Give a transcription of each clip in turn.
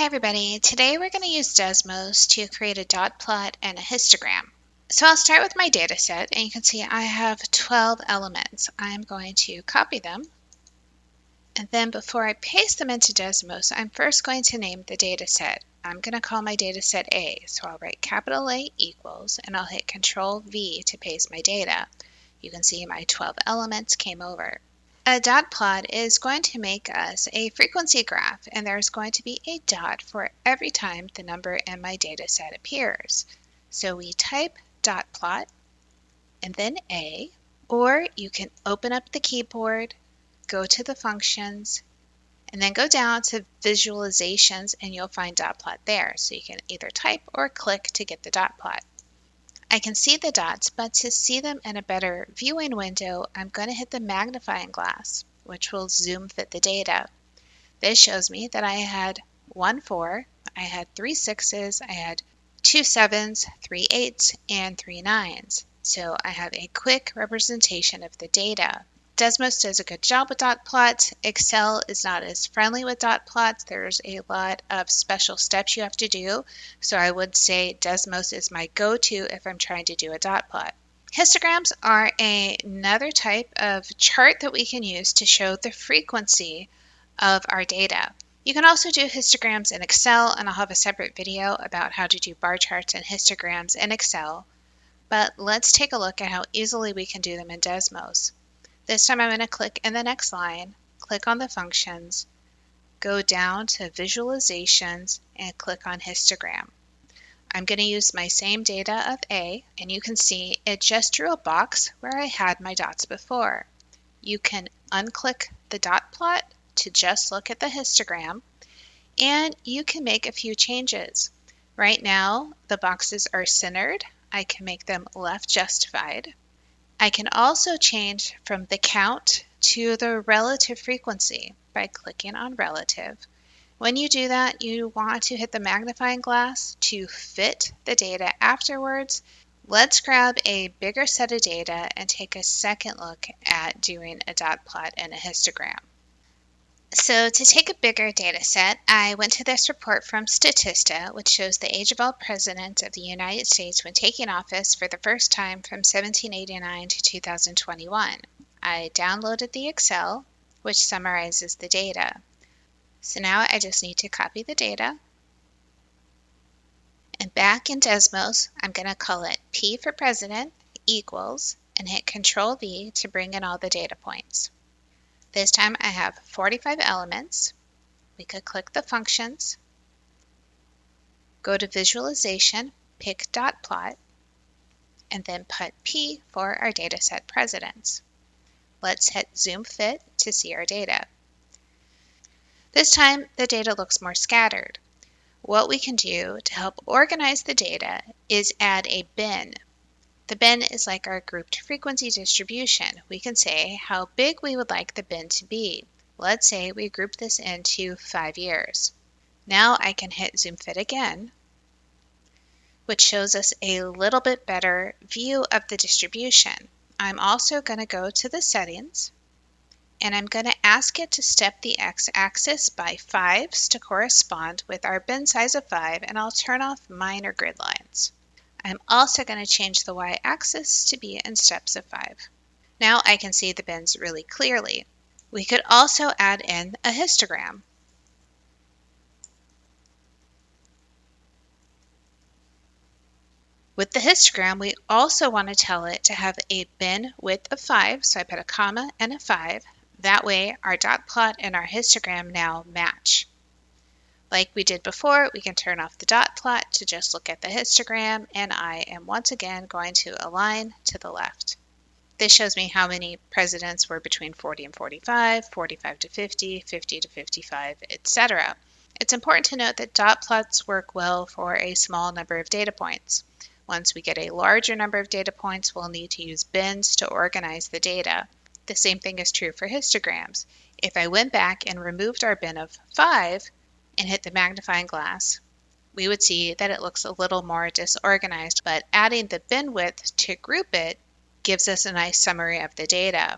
Hi everybody, today we're going to use Desmos to create a dot plot and a histogram. So I'll start with my data set, and you can see I have 12 elements. I'm going to copy them, and then before I paste them into Desmos, I'm first going to name the data set. I'm going to call my data set A, so I'll write capital A equals, and I'll hit Control V to paste my data. You can see my 12 elements came over. A dot plot is going to make us a frequency graph, and there's going to be a dot for every time the number in my data set appears. So we type dot plot and then A, or you can open up the keyboard, go to the functions, and then go down to visualizations and you'll find dot plot there. So you can either type or click to get the dot plot. I can see the dots, but to see them in a better viewing window, I'm going to hit the magnifying glass, which will zoom fit the data. This shows me that I had 1 4, I had 3 6s, I had 2 7s, 3 8s, and 3 9s. So I have a quick representation of the data. Desmos does a good job with dot plots. Excel is not as friendly with dot plots. There's a lot of special steps you have to do. So I would say Desmos is my go-to if I'm trying to do a dot plot. Histograms are another type of chart that we can use to show the frequency of our data. You can also do histograms in Excel, and I'll have a separate video about how to do bar charts and histograms in Excel. But let's take a look at how easily we can do them in Desmos. This time I'm going to click in the next line, click on the functions, go down to visualizations, and click on histogram. I'm going to use my same data of A, and you can see it just drew a box where I had my dots before. You can unclick the dot plot to just look at the histogram, and you can make a few changes. Right now, the boxes are centered. I can make them left justified. I can also change from the count to the relative frequency by clicking on relative. When you do that, you want to hit the magnifying glass to fit the data afterwards. Let's grab a bigger set of data and take a second look at doing a dot plot and a histogram. So to take a bigger data set, I went to this report from Statista, which shows the age of all presidents of the United States when taking office for the first time from 1789 to 2021. I downloaded the Excel, which summarizes the data. So now I just need to copy the data. And back in Desmos, I'm going to call it P for president equals and hit Control V to bring in all the data points. This time I have 45 elements. We could click the functions, go to visualization, pick dot plot, and then put P for our dataset presidents. Let's hit zoom fit to see our data. This time the data looks more scattered. What we can do to help organize the data is add a bin. The bin is like our grouped frequency distribution. We can say how big we would like the bin to be. Let's say we group this into 5 years. Now I can hit zoom fit again, which shows us a little bit better view of the distribution. I'm also going to go to the settings, and I'm going to ask it to step the x-axis by 5s to correspond with our bin size of 5, and I'll turn off minor grid lines. I'm also going to change the y-axis to be in steps of 5. Now I can see the bins really clearly. We could also add in a histogram. With the histogram, we also want to tell it to have a bin width of 5, so I put a comma and a 5. That way our dot plot and our histogram now match. Like we did before, we can turn off the dot plot to just look at the histogram, and I am once again going to align to the left. This shows me how many presidents were between 40 and 45, 45 to 50, 50 to 55, etc. It's important to note that dot plots work well for a small number of data points. Once we get a larger number of data points, we'll need to use bins to organize the data. The same thing is true for histograms. If I went back and removed our bin of 5, and hit the magnifying glass, we would see that it looks a little more disorganized, but adding the bin width to group it gives us a nice summary of the data.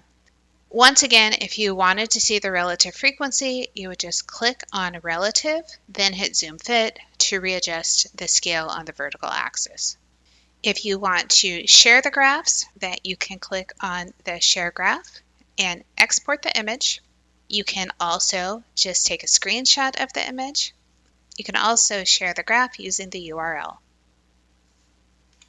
Once again, if you wanted to see the relative frequency, you would just click on relative, then hit zoom fit to readjust the scale on the vertical axis. If you want to share the graphs, that you can click on the share graph and export the image. You can also just take a screenshot of the image. You can also share the graph using the URL.